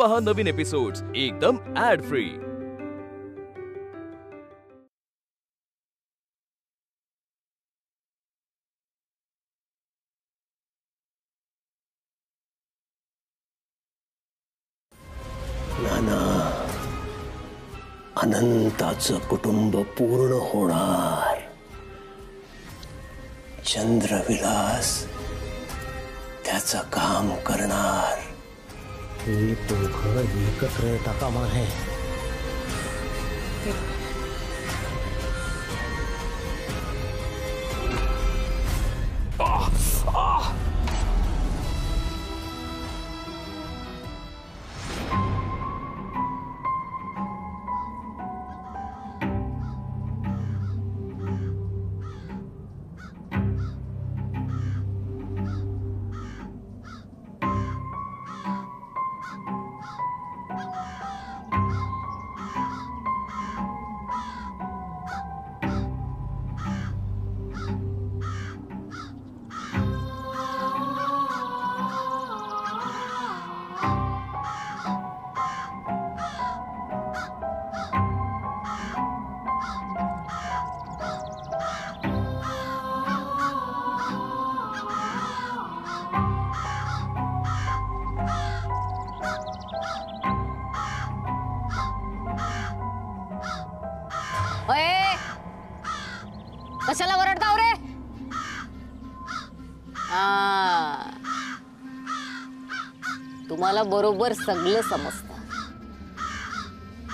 पहा नवीन एपिसोड्स एकदम add free. नाना, अनंताचं कुटुंब पूर्ण होणार। चंद्रविलास त्याचं काम करणार। हे दोघं एकत्र येता कामा नये। कशाला वरडताव रे? तुम्हाला बरोबर सगळं समजतं।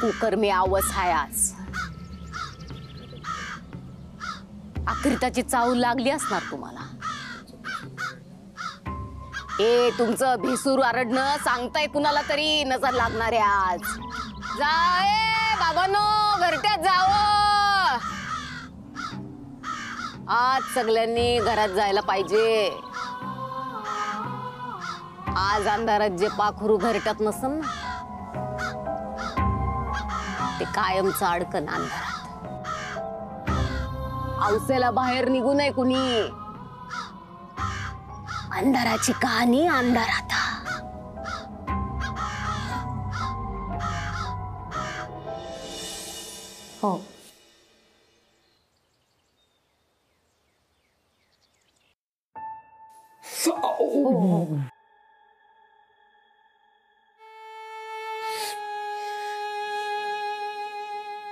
कुकर्मी आवाज हाय आज। आकृताची चावल लागली असणार तुम्हाला। ए तुमचं भेसूर आरडणं सांगताय कुणाला तरी नजर लागणार आहे आज। जा ए बाबांनो, घरट्यात जावं। आज सगळ्यांनी घरात जायला पाहिजे। आज अंधारात जे पाखरू घरट्यात नसन ना, ते कायमचं अडकन अंधारात। औसेला बाहेर निघू नये कुणी। अंधाराची कहाणी अंधारात। हो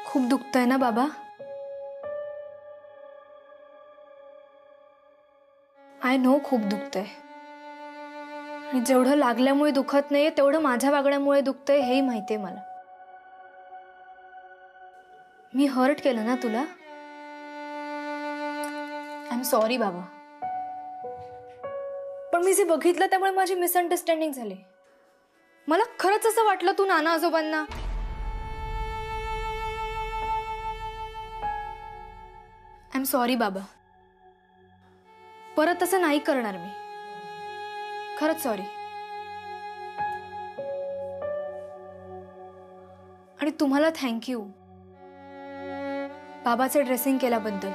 खूप दुखतंय ना बाबा? आय नो खूप दुखतंय। आणि जेवढं लागल्यामुळे दुखत नाहीये तेवढं माझ्या वागण्यामुळे दुखतंय हेही माहितीये मला। मी हर्ट केलं ना तुला? आय एम सॉरी बाबा। पण मी जे बघितलं त्यामुळे माझी मिसअंडरस्टँडिंग झाली। मला खरंच असं वाटलं तू नाना आजोबांना। आय एम सॉरी बाबा। परत असं नाही करणार मी। खरंच सॉरी। आणि तुम्हाला थँक्यू बाबाचं ड्रेसिंग केल्याबद्दल।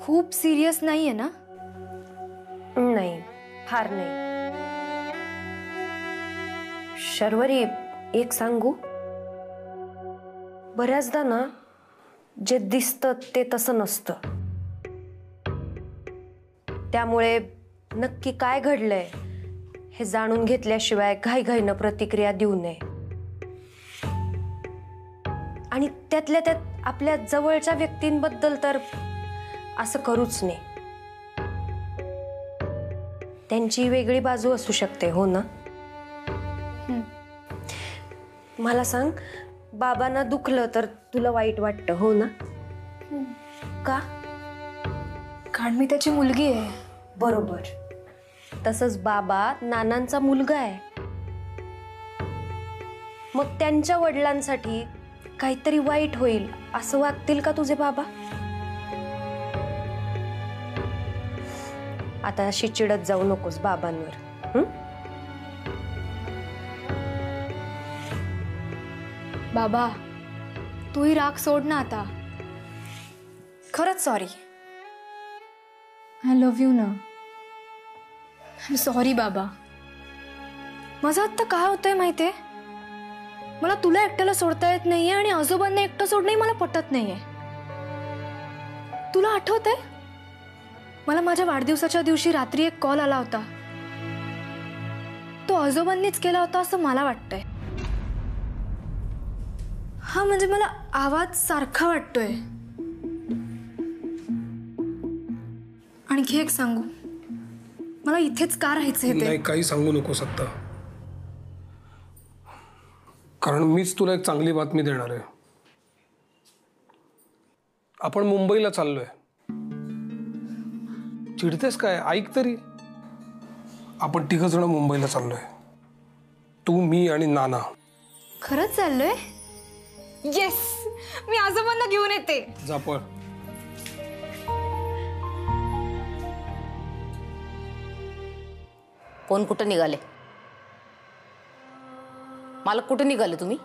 खूप सिरियस नाहीये ना? नाही, फार नाही। शर्वरी, एक सांगू? बऱ्याचदा ना जे दिसतं ते तसं नसतं। त्यामुळे नक्की काय घडलंय हे जाणून घेतल्याशिवाय घाईघाईनं प्रतिक्रिया देऊ नये। आणि त्यातल्या त्यात आपल्या जवळच्या व्यक्तींबद्दल तर असं करूच नाही। त्यांची वेगळी बाजू असू शकते, हो ना? मला सांग, बाबांना दुखलं तर तुला वाईट वाटतं, हो ना? का? कारण मी त्याची मुलगी आहे। बरोबर। तसंच बाबा नानांचा मुलगा आहे। मग त्यांच्या वडिलांसाठी काहीतरी वाईट होईल असं वागतील का तुझे बाबा? आता अशी चिडत जाऊ नकोस बाबांवर। बाबा तूही राग सोड ना आता। खरंच सॉरी। आय लव्ह यू ना। सॉरी बाबा. माझं आत्ता काय होतंय माहितीये, मला तुला एकट्याला सोडता येत नाहीये आणि आजोबांना एकटं सोडणंही मला पटत नाहीये. तुला आठवतंय मला माझ्या वाढदिवसाच्या दिवशी रात्री एक कॉल आला होता. तो आजोबांनीच केला होता असं मला वाटतंय. हा म्हणजे मला आवाज सारखा वाटतोय. आणखी एक सांगू, मला इथेच का राहायचंय ते? नाही, काही सांगू नकोस आता, कारण मीच तुला एक चांगली बातमी देणार आहे. आपण मुंबईला चाललोय. चिडतेस काय? ऐक तरी. आपण 3 जण मुंबईला चाललोय. तू, मी आणि नाना. खरंच चाललोय? येस, मी आजोबांना घेऊन येते. जा पळ. कोण कुठं निघाले? मला कुठं निघाले तुम्ही?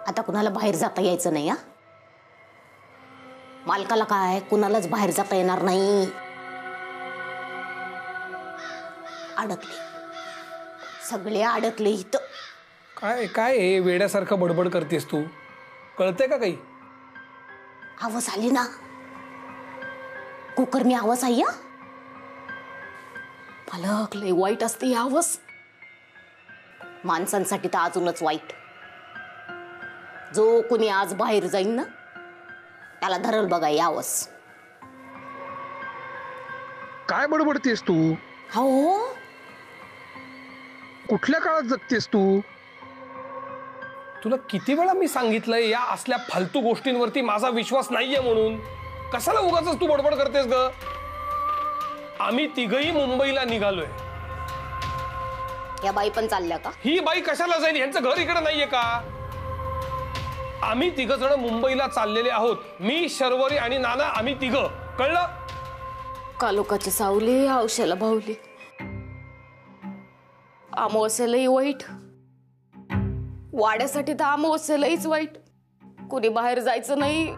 आता कुणाला बाहेर जाता यायचं नाही. मालकाला काय कुणालाच बाहेर जाता येणार नाही. अडकले, सगळे अडकले इथं. काय काय हे वेड्यासारखं बडबड करतेस तू? कळतंय का काही? आवाज आली ना, कुकर मी आवाज आहे. मालक लय वाईट असते आवाज. माणसांसाठी तर अजूनच वाईट. जो कुणी आज बाहेर जाईन ना त्याला धरल बघा यावस. काय बडबडतेस तू? हो, कुठल्या काळात जगतेस तू? तुला किती वेळा मी सांगितलंय या असल्या फालतू गोष्टींवरती माझा विश्वास नाहीये म्हणून. कशाला उगाच तू बडबड करतेस ग? आम्ही तिघही मुंबईला निघालोय. या बाई पण चालल्या का? ही बाई कशाला जाईल? यांचं घर इकडे नाहीये का? आम्ही 3 जण मुंबईला चाललेले आहोत. मी, शर्वरी आणि नाना, आम्ही 3. कळलं? कालोकाची सावली औषला भावली. अमावस्यालाही वाईट, वाड्यासाठी तर अमावस्यालाहीच वाईट. कुणी बाहेर जायचं नाही.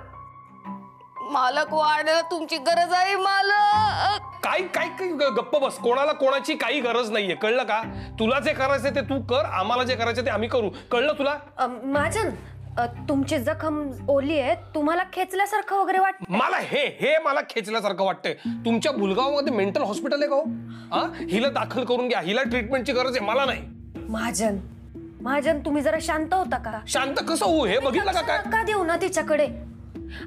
मालक, वाड्याला तुमची गरज आहे मालक. काय काय गप्प बस. कोणाला कोणाची काही गरज नाहीये. कळलं का? तुला जे करायचं ते तू कर, आम्हाला जे करायचं ते आम्ही करू. कळलं तुला? महाजन, तुमची जखम ओली आहे, तुम्हाला खेचल्यासारखं वगैरे वाटतं? मला मला खेचल्यासारखं वाटतंय. तुमच्या भुलगावमध्ये मेंटल हॉस्पिटल आहे का हो? हिला दाखल करून घ्या. हिला ट्रीटमेंटची गरज आहे, मला नाही. महाजन तुम्ही जरा शांत होता का? शांत कसं होऊ? हे बघितलं का? काय नका देऊ ना तिच्याकडे.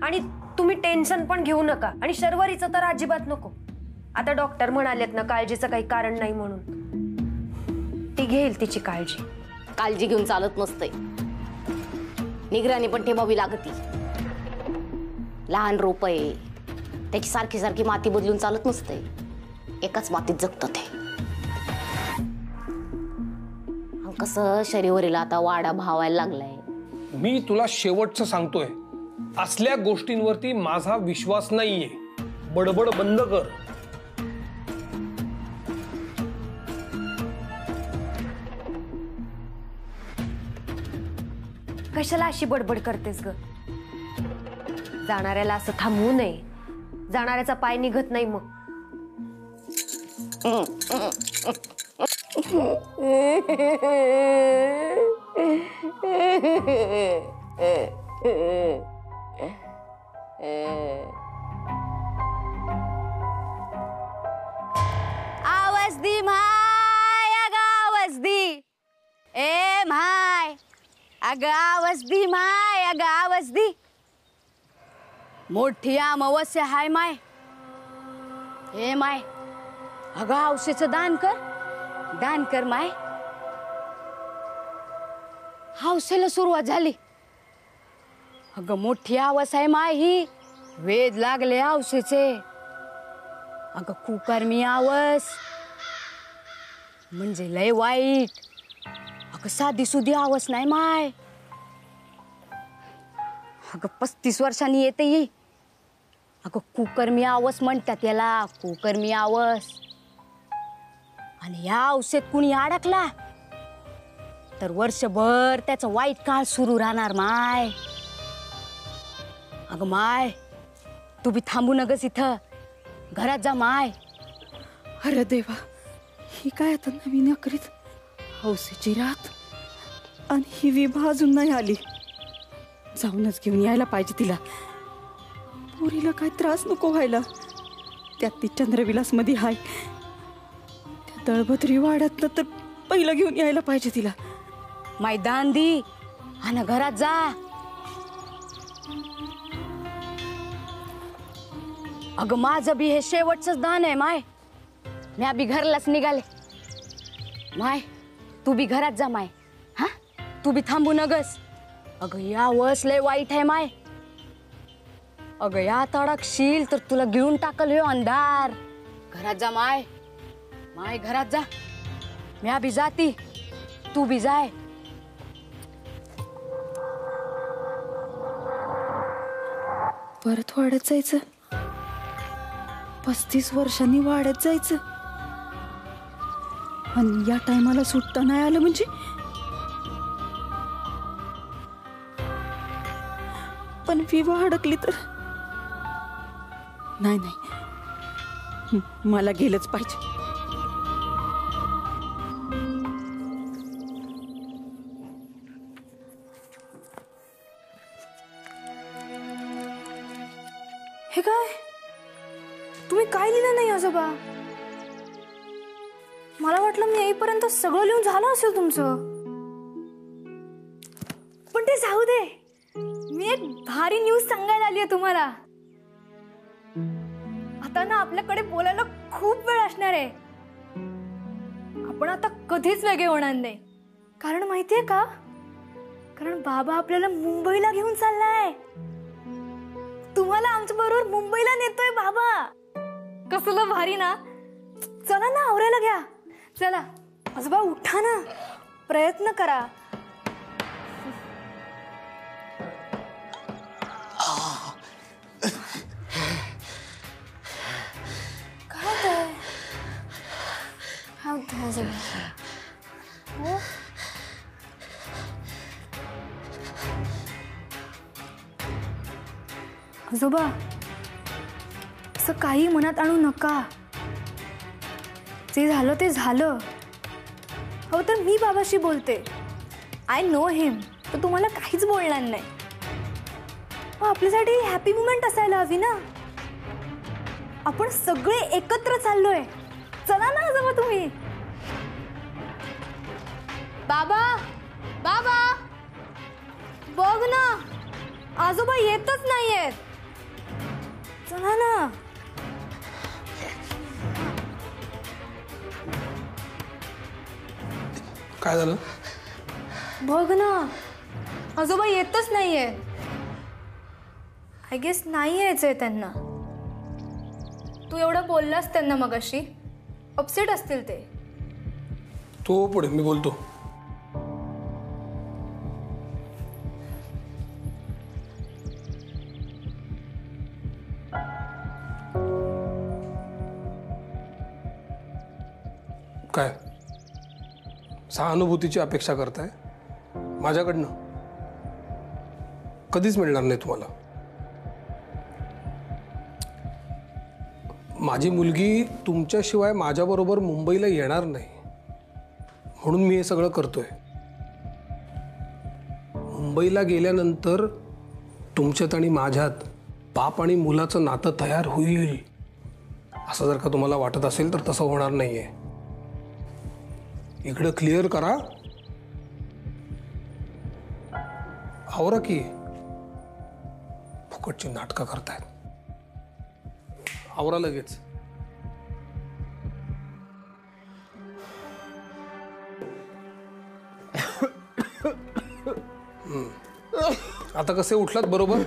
आणि तुम्ही टेन्शन पण घेऊ नका. आणि शर्वरीचं तर अजिबात नको. आता डॉक्टर म्हणालेत ना काळजीचं काही कारण नाही म्हणून. ती घेईल तिची काळजी. काळजी घेऊन चालत नसते. निगराणी पण ठेवावी लागती. लहान रोप आहे, त्याची सारखी सारखी माती बदलून चालत नसते. एकाच मातीत जगतं ते. कसं शरीवरीला आता वाडा भावायला लागलाय. मी तुला शेवटचं सांगतोय, असल्या गोष्टींवरती माझा विश्वास नाहीये. बडबड बंद कर. कशाला अशी बडबड करतेस ग? जाणाऱ्याला असं थांबवू नये. जाणाऱ्याचा पाय निघत नाही मग. आवाज दी माय, अगं आवाज दी. ए माय, अगं आवाज दी माय, अगं आवाज दी. मोठी अमावस्या हाय माय. ए माय, अगं हौसेचं दान कर, दान कर माय. हौसेला सुरुवात झाली. अगं मोठी आवाज आहे माय ही. वेद लागले हौसेचे. अगं कुकर्मी आवाज म्हणजे लय वाईट. अगं साधी सुधी आवाज नाही माय. अगं 35 वर्षांनी येते ही. अगं कुकर्मी आवाज म्हणतात याला, कुकर्मी आवाज. आणि या औषध कुणी अडकला तर वर्षभर त्याचा वाईट काळ सुरू राहणार माय. अगं माय, तू बी थांबू नगस इथं, घरात जा माय. अरे देवा, ही काय आता नवीन अकरीत हौसेची रात आणि ही विभा अजून नाही आली. जाऊनच घेऊन यायला पाहिजे तिला. पोरीला काय त्रास नको व्हायला. त्यात ती चंद्रविलास मध्ये हाय. त्या दळभद्री वाड्यात तर पहिलं घेऊन यायला पाहिजे तिला. मैदान दी आणि घरात जा. अगं माझं बी हे शेवटचंच दान आहे माय. मी बी घरलाच निघाले. माय तू बी घरात जा माय. हा तू बी थांबू नगस. अगं या वस लय वाईट आहे माय. अगं या तडकशील तर तुला घेऊन टाकल हो अंधार. घरात जा माय. माय घरात जा. मी बी जाती, तू बी जाय. परत वाढत जायचं. 35 वर्षांनी वाढत जायचं. आणि या टायमाला सुट्टा नाही आलं म्हणजे पण विवाह अडकली तर नाही नाही, मला गेलंच पाहिजे. हे काय, तुम्ही काय लिहिलं नाही आजोबा? मला वाटलं मी येईपर्यंत सगळं लिहून झालं असेल तुमचं. पण ते जाऊ दे, मी एक भारी न्यूज सांगायला आली आहे तुम्हाला. आता ना आपल्याकडे बोलायला खूप वेळ असणार आहे. आपण आता कधीच वेगळे होणार नाही. कारण माहितीये का, कारण बाबा आपल्याला मुंबईला घेऊन चाललाय. तुम्हाला आमच्या बरोबर मुंबईला नेतोय बाबा. कसलं भारी ना. चला ना, आवरायला घ्या. चला आजोबा, उठा ना, प्रयत्न करा. काय होतंय आजोबा? आजोबा असं काही मनात आणू नका. जे झालं ते झालं. हो तर मी बाबाशी बोलते. I know him. तर तुम्हाला काहीच बोलणार नाही. आपल्यासाठी हॅपी मुमेंट असायला हवी ना. आपण सगळे एकत्र चाललोय. चला ना आजोबा तुम्ही. बाबा बाबा बघ ना, आजोबा येतच नाहीयेत. चला ना. काय झालं? बघ ना, आजोबा येतच नाहीये. आय गेस नाही यायचंय त्यांना. तू एवढं बोललास त्यांना मगाशी. अपसेट असतील ते. तो पुढे, मी बोलतो. काय सहानुभूतीची अपेक्षा करताय माझ्याकडनं? कधीच मिळणार नाही तुम्हाला. माझी मुलगी तुमच्याशिवाय माझ्याबरोबर मुंबईला येणार नाही, म्हणून मी हे सगळं करतोय. मुंबईला गेल्यानंतर तुमच्यात आणि माझ्यात बाप आणि मुलाचं नातं तयार होईल असं जर का तुम्हाला वाटत असेल तर तसं होणार नाहीये. इकडं क्लिअर करा. आवरा की, फुकटची नाटकं करतायत. आवरा लगेच. आता कसे उठलात बरोबर?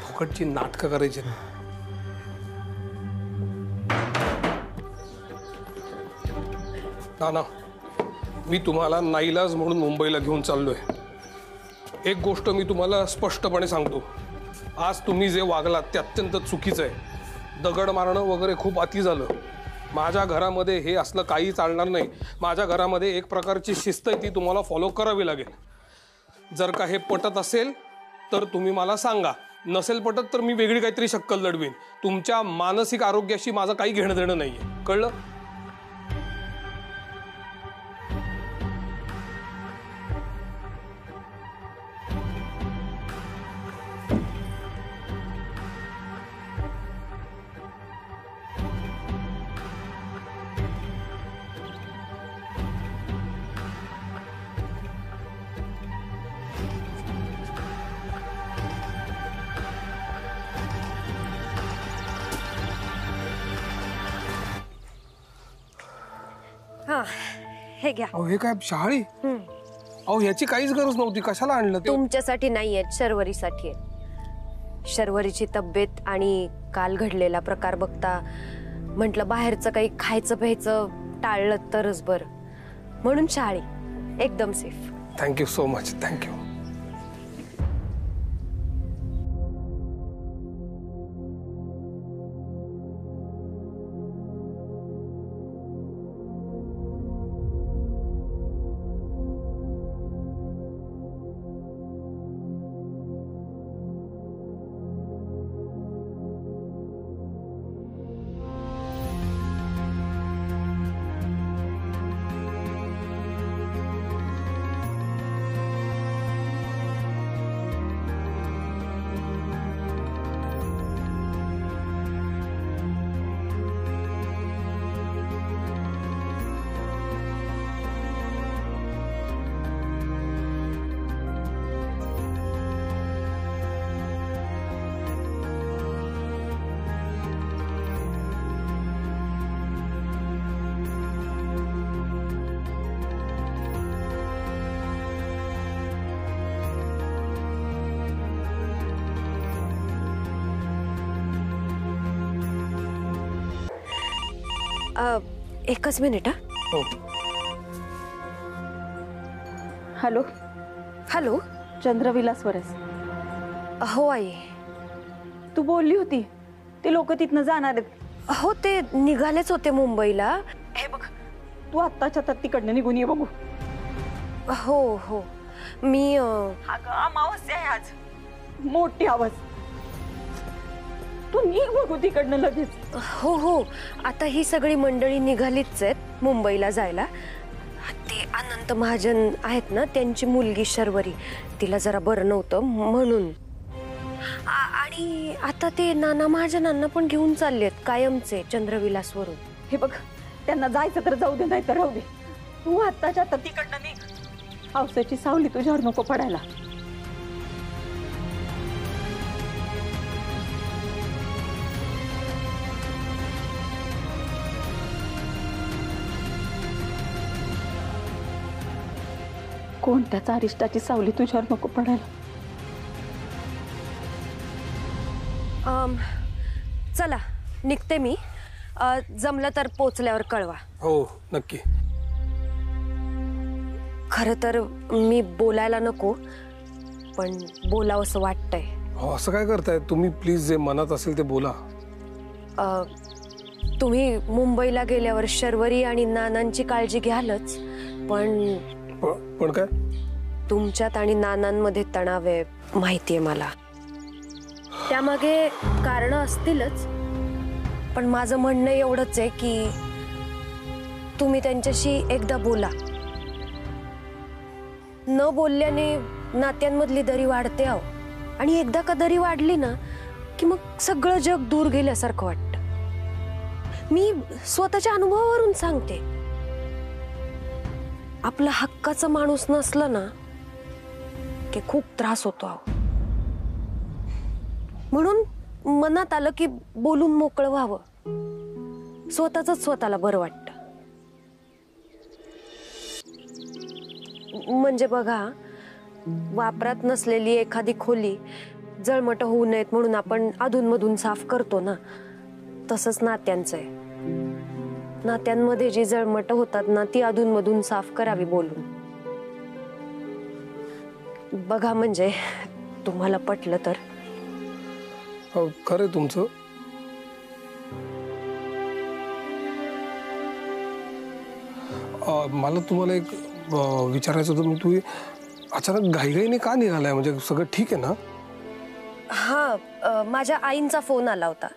फुकटची नाटकं करायची. ना मी तुम्हाला नाईलाज म्हणून मुंबईला घेऊन चाललोय. एक गोष्ट मी तुम्हाला स्पष्टपणे सांगतो, आज तुम्ही जे वागलात ते अत्यंत चुकीचं आहे. दगड मारणं वगैरे खूप अति झालं. माझ्या घरामध्ये हे असलं काही चालणार नाही. माझ्या घरामध्ये एक प्रकारची शिस्त आहे, ती तुम्हाला फॉलो करावी लागेल. जर का हे पटत असेल तर तुम्ही मला सांगा, नसेल पटत तर मी वेगळी काहीतरी शक्कल लढवीन. तुमच्या मानसिक आरोग्याशी माझं काही घेणं देणं नाहीये, कळलं? हा, हे घ्या. अहो हे काय शहाळी? अहो ह्याची काहीच गरज नव्हती, कशाला आणलं ते? तुमच्यासाठी नाहीये, शर्वरीसाठी आहे. शर्वरीची तब्येत आणि काल घडलेला प्रकार बघता म्हटलं बाहेरचं काही खायचं प्यायचं टाळलं तरच बरं, म्हणून शहाळी एकदम safe. Thank you so much, thank you. एकच मिनिट. हो. हॅलो हॅलो, चंद्रविलास वरस. हो आई. तू बोलली होती ते लोक तिथनं जाणार आहेत. हो, ते निघालेच होते मुंबईला. हे बघ, तू आत्ताच्या आत्ता तिकडनं निघून ये बघू. हो हो, मी अमावस्या आहे आज, मोठी आवाज. तू निघ बघू तिकडनं लगेच. हो हो, आता ही सगळी मंडळी निघालीच आहेत मुंबईला जायला. ते अनंत महाजन आहेत ना, त्यांची मुलगी शर्वरी, तिला जरा बरं नव्हतं म्हणून. आणि आता ते नाना महाजनांना पण घेऊन चाललेत कायमचे चंद्रविलासवरून. हे बघ, त्यांना जायचं तर जाऊ दे, नाही तर राहू दे. तू आत्ताच्या आता तिकडनं निघ. पावसाची सावली तुझ्यावर नको पडायला. कोणत्याच अरिष्टाची सावली तुझ्यावर नको पडायला. चला निघते मी. जमलं तर पोचल्यावर कळवा. हो नक्की. खरं तर मी बोलायला नको, पण बोलावंसं वाटतंय. हो, असं काय करताय तुम्ही? प्लीज जे मनात असेल ते बोला. तुम्ही मुंबईला गेल्यावर शर्वरी आणि नानांची काळजी घ्यालच, पण काय? तुमच्यात आणि नानांमध्ये तणाव आहे माहितीये मला. त्यामागे कारण असतीलच, पण माझं म्हणणं एवढंच आहे की तुम्ही त्यांच्याशी एकदा बोला. न बोलल्याने नात्यांमधली दरी वाढते आहो, आणि एकदा का दरी वाढली ना की मग सगळं जग दूर गेल्यासारखं वाटतं. मी स्वतःच्या अनुभवावरून सांगते. आपला हक्काचा माणूस नसला ना की खूप त्रास होतो आहो. म्हणून मनात आलं की बोलून मोकळं व्हावं, स्वतःच स्वतःला बरं वाटतं. म्हणजे बघा, वापरात नसलेली एखादी खोली जळमट होऊ नयेत म्हणून आपण अधूनमधून साफ करतो ना, तसंच नात्यांचं आहे. नात्यांमध्ये जी जळमट होतात ना, ती अधूनमधून साफ करावी बोलून. बघा, म्हणजे तुम्हाला पटलं तर. खरं तुमचं. मला तुम्हाला एक विचारायचं होतं. तुम्ही अचानक घाईघाईने का निघालाय? म्हणजे सगळं ठीक आहे ना? हा, माझ्या आईंचा फोन आला होता.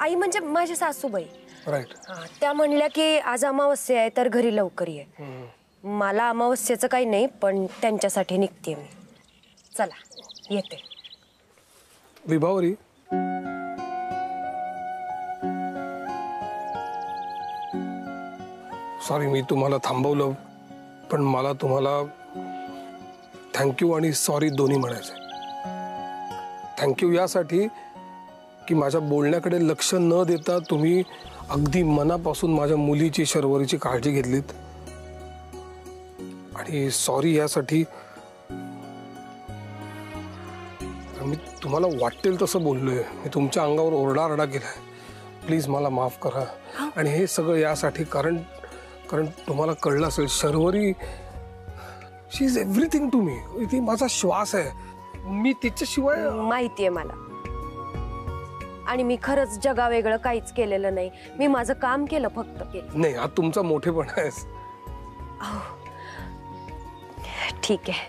आई म्हणजे माझी सासूबाई. राईट. त्या म्हणल्या की आज अमावस्या आहे तर घरी लवकर ये. मला अमावस्येचं काही नाही, पण त्यांच्यासाठी निघते मी. चला येते. विभावरी, सॉरी मी तुम्हाला थांबवलं, पण मला तुम्हाला थँक्यू आणि सॉरी दोन्ही म्हणायचं. थँक्यू यासाठी की माझ्या बोलण्याकडे लक्ष न देता तुम्ही अगदी मनापासून माझ्या मुलीची शर्वरीची काळजी घेतलीत. आणि सॉरी यासाठी मी तुम्हाला वाटेल तसं बोललोय. मी तुमच्या अंगावर ओरडाआरडा केलाय. प्लीज मला माफ करा. आणि हे सगळं यासाठी कारण तुम्हाला कळलं असेल, शर्वरी शी इज एव्हरीथिंग टू मी. ती माझा श्वास आहे. मी तिच्याशिवाय. माहितीये मला. आणि मी खरंच जगा वेगळं काहीच केलेलं नाही. मी माझं काम केलं फक्त. नाही, हा तुमचा मोठेपणा आहे. ठीक आहे,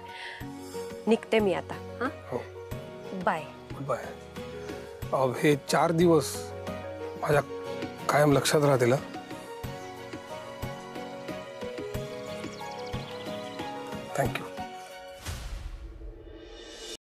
निघते मी आता. हो. Bye bye. हे 4 दिवस माझ्या कायम लक्षात राहतील. थँक्यू.